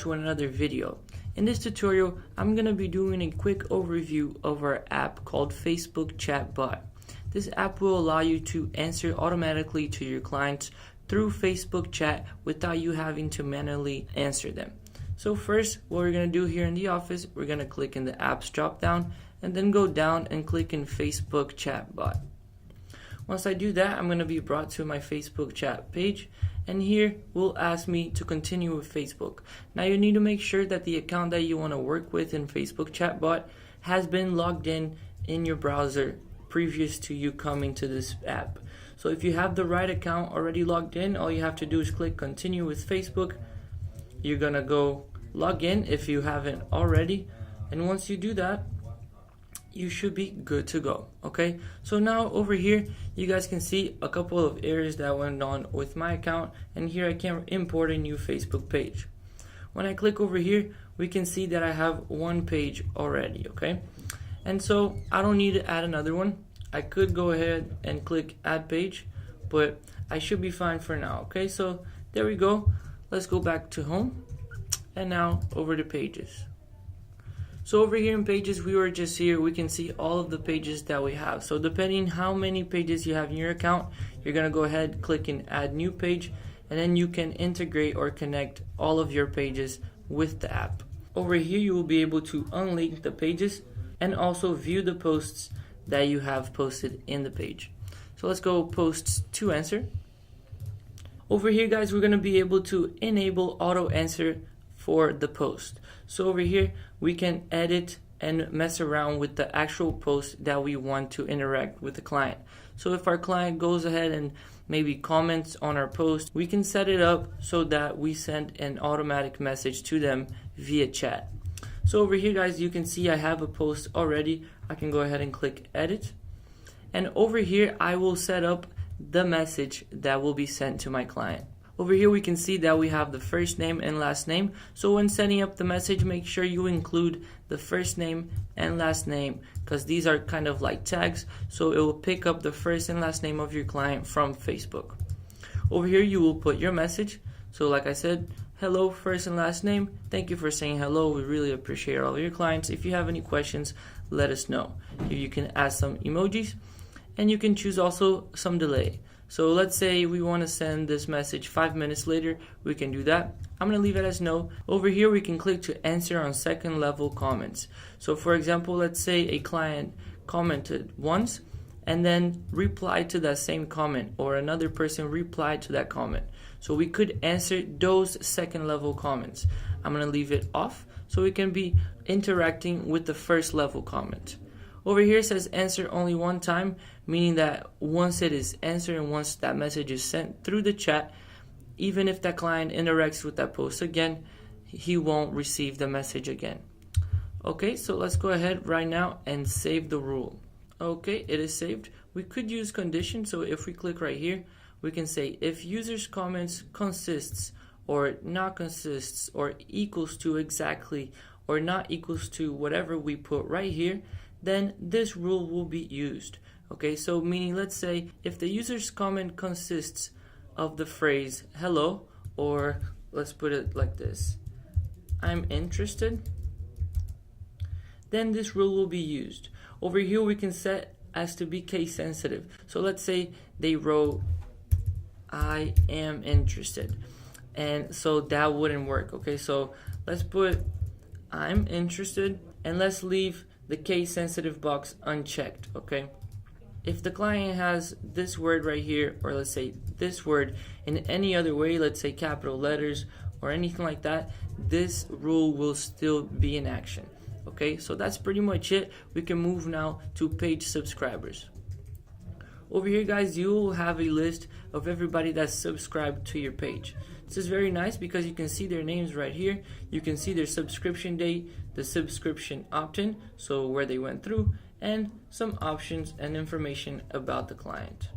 to another video. In this tutorial, I'm going to be doing a quick overview of our app called Facebook Chatbot. This app will allow you to answer automatically to your clients through Facebook chat without you having to manually answer them. So first, what we're going to do here in the office, we're going to click in the apps drop down and then go down and click in Facebook Chatbot. Once I do that, I'm going to be brought to my Facebook chat page, and here will ask me to continue with Facebook. Now you need to make sure that the account that you want to work with in Facebook Chatbot has been logged in your browser previous to you coming to this app. So if you have the right account already logged in, all you have to do is click continue with Facebook. You're going to go log in if you haven't already, and once you do that, you should be good to go. Okay, so now over here you guys can see a couple of errors that went on with my account, and here I can import a new Facebook page. When I click over here, we can see that I have one page already. Okay, and so I don't need to add another one. I could go ahead and click add page, but I should be fine for now. Okay, so there we go. Let's go back to home, and now over to pages. So over here in pages, we were just here, we can see all of the pages that we have. So depending how many pages you have in your account, you're going to go ahead, click in add new page, and then you can integrate or connect all of your pages with the app. Over here you will be able to unlink the pages and also view the posts that you have posted in the page. So let's go posts to answer. Over here guys, we're going to be able to enable auto answer for the post. So over here we can edit and mess around with the actual post that we want to interact with the client. So if our client goes ahead and maybe comments on our post, we can set it up so that we send an automatic message to them via chat. So over here guys, you can see I have a post already. I can go ahead and click edit, and over here I will set up the message that will be sent to my client. Over here we can see that we have the first name and last name. So when setting up the message, make sure you include the first name and last name, because these are kind of like tags, so it will pick up the first and last name of your client from Facebook. Over here you will put your message. So like I said, hello, first and last name. Thank you for saying hello. We really appreciate all of your clients. If you have any questions, let us know. Here you can add some emojis, and you can choose also some delay. So let's say we want to send this message 5 minutes later, we can do that. I'm going to leave it as no. Over here we can click to answer on second level comments. So for example, let's say a client commented once and then replied to that same comment, or another person replied to that comment. So we could answer those second level comments. I'm going to leave it off so we can be interacting with the first level comment. Over here it says answer only one time, meaning that once it is answered and once that message is sent through the chat, even if that client interacts with that post again, he won't receive the message again. Okay, so let's go ahead right now and save the rule. Okay, it is saved. We could use condition, so if we click right here, we can say if user's comments consists or not consists or equals to exactly or not equals to whatever we put right here, then this rule will be used. Okay, so meaning, let's say if the user's comment consists of the phrase hello, or let's put it like this, I'm interested, then this rule will be used. Over here we can set as to be case sensitive. So let's say they wrote I am interested, and so that wouldn't work. Okay, so let's put I'm interested, and let's leave the case sensitive box unchecked. Okay, if the client has this word right here, or let's say this word in any other way, let's say capital letters or anything like that, this rule will still be in action. Okay, so that's pretty much it. We can move now to page subscribers. Over here guys, you will have a list of everybody that's subscribed to your page. This is very nice because you can see their names right here. You can see their subscription date, the subscription opt-in, so where they went through, and some options and information about the client.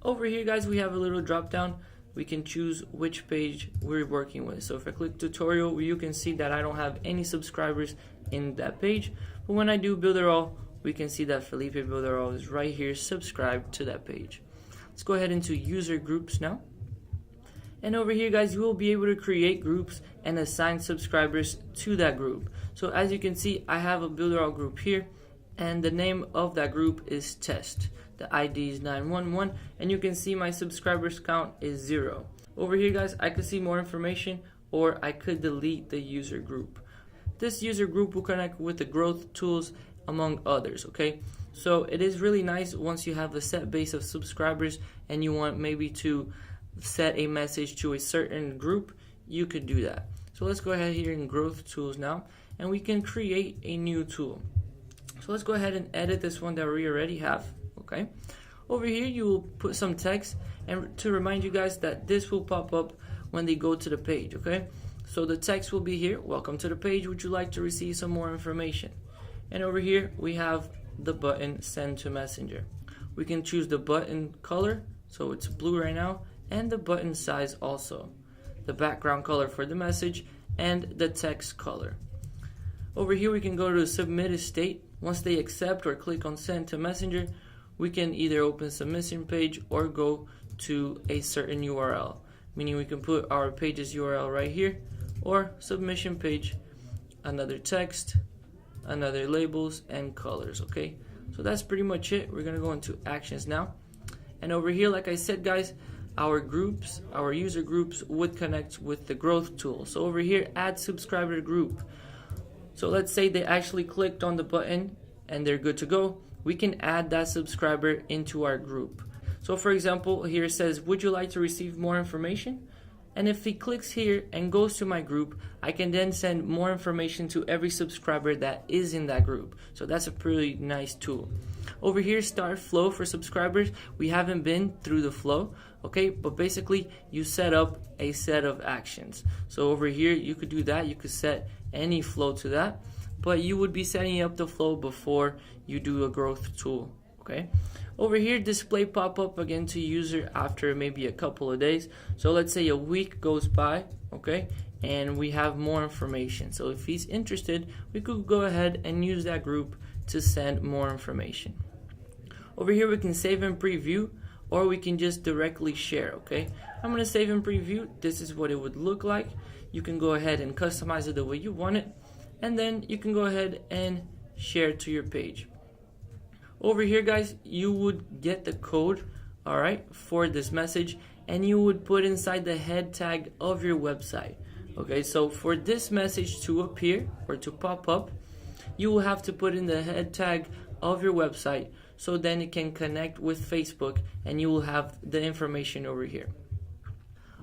Over here guys, we have a little drop down. We can choose which page we're working with. So if I click tutorial, you can see that I don't have any subscribers in that page, but when I do Builderall, we can see that Felipe Builderall is right here subscribed to that page. Let's go ahead into user groups now. And over here, guys, you will be able to create groups and assign subscribers to that group. So as you can see, I have a builder all group here, and the name of that group is test. The ID is 911, and you can see my subscribers count is 0. Over here, guys, I could see more information, or I could delete the user group. This user group will connect with the growth tools, among others, okay? So it is really nice once you have a set base of subscribers and you want maybe to set a message to a certain group, you could do that. So let's go ahead here in growth tools now, and we can create a new tool. So let's go ahead and edit this one that we already have, okay? Over here you will put some text, and to remind you guys that this will pop up when they go to the page, okay? So the text will be here, welcome to the page, would you like to receive some more information? And over here we have the button send to messenger. We can choose the button color, so it's blue right now, and the button size also, the background color for the message, and the text color. Over here we can go to submitted state. Once they accept or click on send to messenger, we can either open submission page or go to a certain URL, meaning we can put our page's URL right here, or submission page, another text, another labels, and colors, okay? So that's pretty much it. We're gonna go into actions now. And over here, like I said, guys, our groups, our user groups would connect with the growth tool. So over here, add subscriber group. So let's say they actually clicked on the button and they're good to go. We can add that subscriber into our group. So for example, here it says, would you like to receive more information? And if he clicks here and goes to my group, I can then send more information to every subscriber that is in that group. So that's a pretty nice tool. Over here, start flow for subscribers. We haven't been through the flow, okay? But basically, you set up a set of actions. So over here, you could do that. You could set any flow to that, but you would be setting up the flow before you do a growth tool, okay? Over here, display pop-up again to user after maybe a couple of days. So let's say a week goes by, okay, and we have more information. So if he's interested, we could go ahead and use that group to send more information. Over here, we can save and preview, or we can just directly share, okay? I'm gonna save and preview. This is what it would look like. You can go ahead and customize it the way you want it, and then you can go ahead and share to your page. Over here, guys, you would get the code, all right, for this message, and you would put inside the head tag of your website. Okay, so for this message to appear or to pop up, you will have to put in the head tag of your website, so then it can connect with Facebook and you will have the information over here.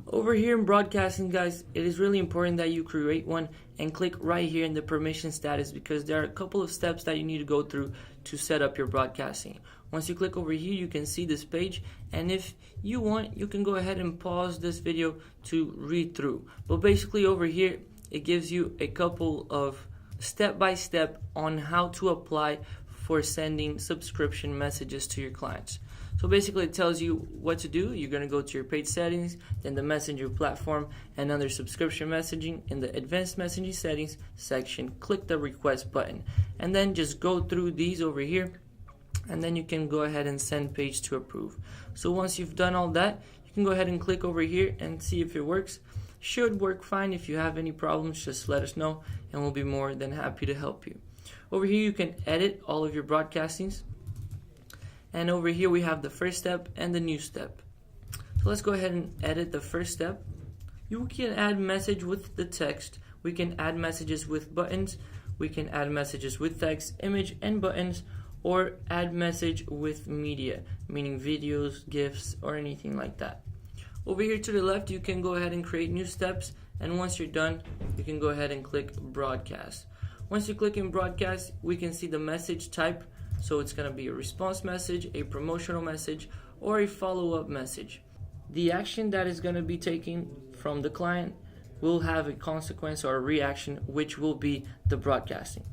Over here in broadcasting, guys, it is really important that you create one and click right here in the permission status, because there are a couple of steps that you need to go through to set up your broadcasting. Once you click over here, you can see this page, and if you want, you can go ahead and pause this video to read through. But basically over here, it gives you a couple of step-by-step on how to apply for sending subscription messages to your clients. So basically it tells you what to do. You're going to go to your page settings, then the messenger platform, and under subscription messaging, in the advanced messaging settings section, click the request button, and then just go through these over here, and then you can go ahead and send page to approve. So once you've done all that, you can go ahead and click over here and see if it works. Should work fine. If you have any problems, just let us know and we'll be more than happy to help you. Over here you can edit all of your broadcastings. And over here we have the first step and the new step. So let's go ahead and edit the first step. You can add message with the text. We can add messages with buttons. We can add messages with text, image, and buttons, or add message with media, meaning videos, GIFs, or anything like that. Over here to the left, you can go ahead and create new steps. And once you're done, you can go ahead and click broadcast. Once you click in broadcast, we can see the message type. So it's going to be a response message, a promotional message, or a follow-up message. The action that is going to be taken from the client will have a consequence or a reaction, which will be the broadcasting.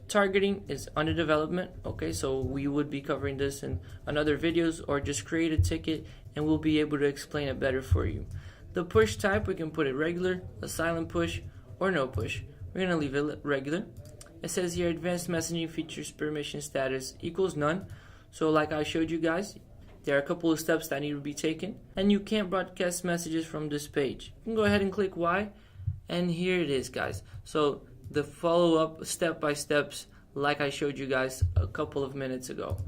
Targeting is under development, okay, so we would be covering this in another videos, or just create a ticket and we'll be able to explain it better for you. The push type, we can put it regular, a silent push, or no push. We're going to leave it regular. It says here advanced messaging features permission status equals none. So like I showed you guys, there are a couple of steps that need to be taken, and you can't broadcast messages from this page. You can go ahead and click Y, and here it is, guys. So the follow-up step-by-steps like I showed you guys a couple of minutes ago.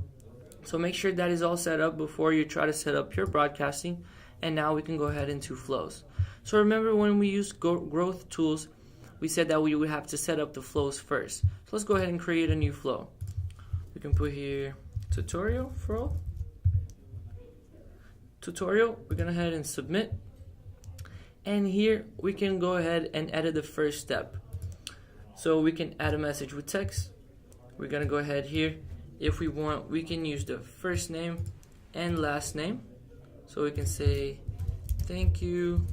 So make sure that is all set up before you try to set up your broadcasting. And now we can go ahead into flows. So remember, when we use growth tools, we said that we would have to set up the flows first. So let's go ahead and create a new flow. We can put here tutorial flow. Tutorial, we're gonna go ahead and submit. And here we can go ahead and edit the first step. So we can add a message with text. We're gonna go ahead here. If we want, we can use the first name and last name. So we can say, thank you.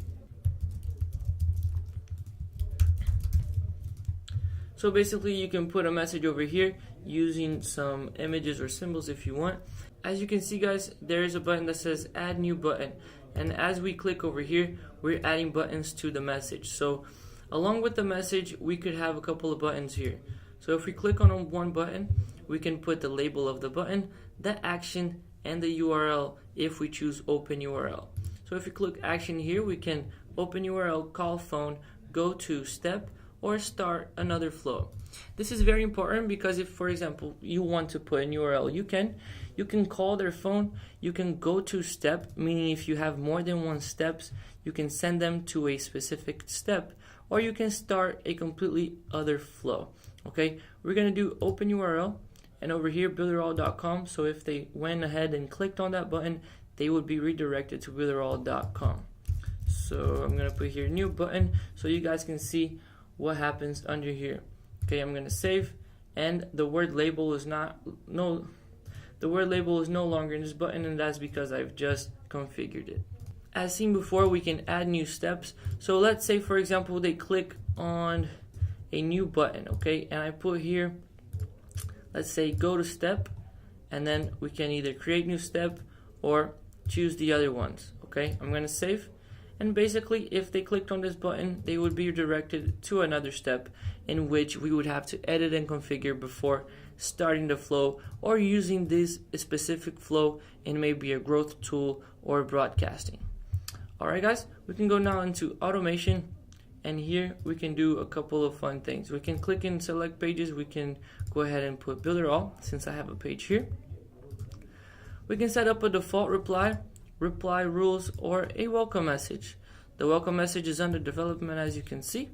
So basically you can put a message over here using some images or symbols if you want. As you can see, guys, there is a button that says add new button. And as we click over here, we're adding buttons to the message. So along with the message, we could have a couple of buttons here. So if we click on one button, we can put the label of the button, the action, and the URL if we choose open URL. So if you click action here, we can open URL, call phone, go to step, or start another flow. This is very important because if, for example, you want to put an URL, you can call their phone, you can go to step, meaning if you have more than one steps, you can send them to a specific step, or you can start a completely other flow. Okay, we're gonna do open URL, and over here builderall.com. So if they went ahead and clicked on that button, they would be redirected to builderall.com. So I'm gonna put here new button so you guys can see what happens under here. Okay, I'm gonna save, and the word label is no longer in this button, and that's because I've just configured it. As seen before, we can add new steps. So let's say, for example, they click on a new button, okay, and I put here, let's say go to step, and then we can either create new step or choose the other ones. Okay, I'm gonna save, and basically if they clicked on this button, they would be directed to another step in which we would have to edit and configure before starting the flow or using this specific flow in maybe a growth tool or broadcasting. Alright guys, we can go now into automation, and here we can do a couple of fun things. We can click in select pages. We can go ahead and put builder all, since I have a page here. We can set up a default reply rules, or a welcome message. The welcome message is under development, as you can see.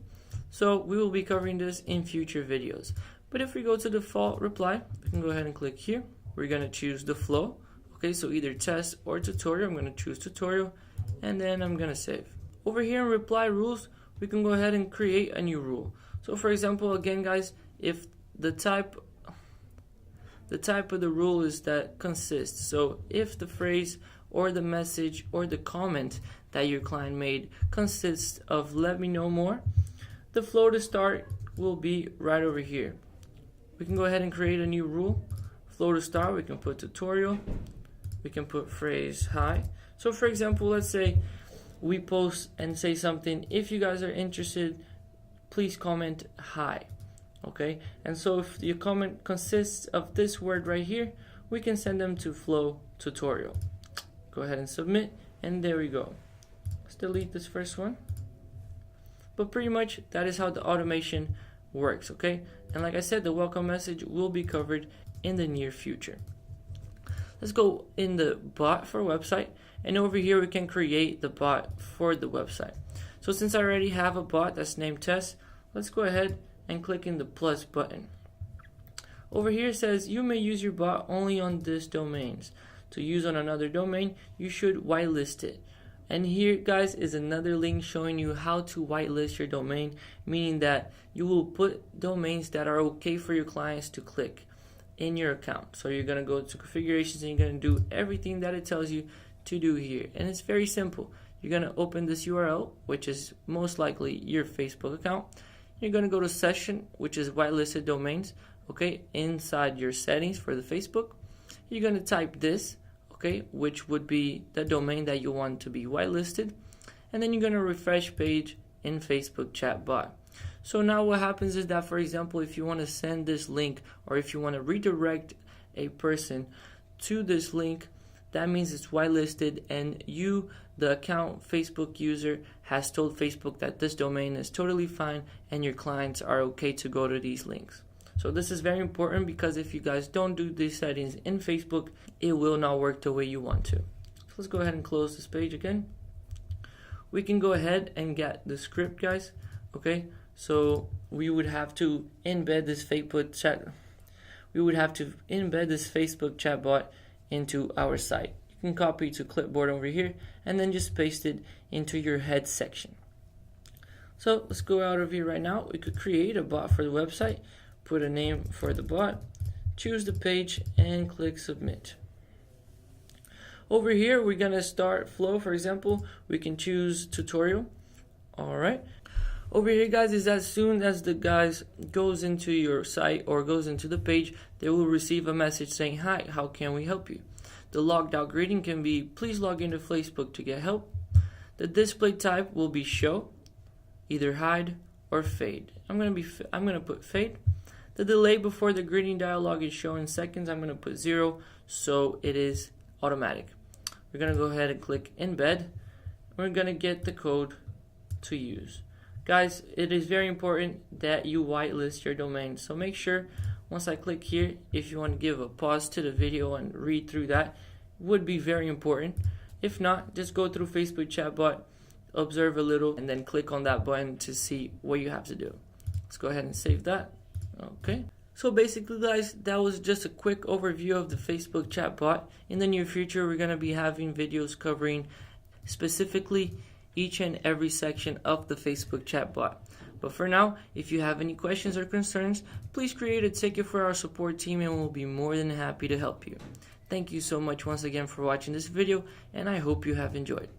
So we will be covering this in future videos. But if we go to default reply, we can go ahead and click here. We're gonna choose the flow. Okay, so either test or tutorial. I'm gonna choose tutorial, and then I'm gonna save. Over here in reply rules, we can go ahead and create a new rule. So for example, again guys, if the type of the rule is that consists, so if the phrase or the message or the comment that your client made consists of let me know more, the flow to start will be right over here. We can go ahead and create a new rule. Flow to start, we can put tutorial, we can put phrase hi. So for example, let's say we post and say something, if you guys are interested, please comment hi. Okay, and so if your comment consists of this word right here, we can send them to flow tutorial. Go ahead and submit, and there we go. Let's delete this first one. But pretty much that is how the automation works, okay? And like I said, the welcome message will be covered in the near future. Let's go in the bot for website, and over here we can create the bot for the website. So since I already have a bot that's named test, let's go ahead and click in the plus button. Over here it says you may use your bot only on this domains. To use on another domain, you should whitelist it. And here guys is another link showing you how to whitelist your domain, meaning that you will put domains that are okay for your clients to click in your account. So you're gonna go to configurations, and you're gonna do everything that it tells you to do here, and it's very simple. You're gonna open this URL, which is most likely your Facebook account. You're gonna go to session, which is whitelisted domains, okay, inside your settings for the Facebook. You're gonna type this, okay, which would be the domain that you want to be whitelisted, and then you're gonna refresh page in Facebook Chatbot. So now what happens is that, for example, if you want to send this link, or if you want to redirect a person to this link, that means it's whitelisted, and you, the account Facebook user, has told Facebook that this domain is totally fine and your clients are okay to go to these links. So this is very important, because if you guys don't do these settings in Facebook, it will not work the way you want to. So let's go ahead and close this page again. We can go ahead and get the script, guys. Okay, so we would have to embed this Facebook chatbot into our site. You can copy to clipboard over here and then just paste it into your head section. So let's go out of here right now. We could create a bot for the website, put a name for the bot, choose the page, and click submit. Over here, we're gonna start flow. For example, we can choose tutorial. All right. Over here, guys, is as soon as the guys goes into your site or goes into the page, they will receive a message saying, "Hi, how can we help you?" The logged out greeting can be, "Please log into Facebook to get help." The display type will be show, either hide or fade. I'm gonna put fade. The delay before the greeting dialog is shown in seconds. I'm gonna put 0, so it is automatic. We're gonna go ahead and click embed. We're gonna get the code to use. Guys, it is very important that you whitelist your domain. So make sure, once I click here, if you want to give a pause to the video and read through that, would be very important. If not, just go through Facebook Chatbot, observe a little, and then click on that button to see what you have to do. Let's go ahead and save that. Okay. So basically, guys, that was just a quick overview of the Facebook chatbot. In the near future, we're going to be having videos covering specifically each and every section of the Facebook chatbot. But for now, if you have any questions or concerns, please create a ticket for our support team and we'll be more than happy to help you. Thank you so much once again for watching this video, and I hope you have enjoyed.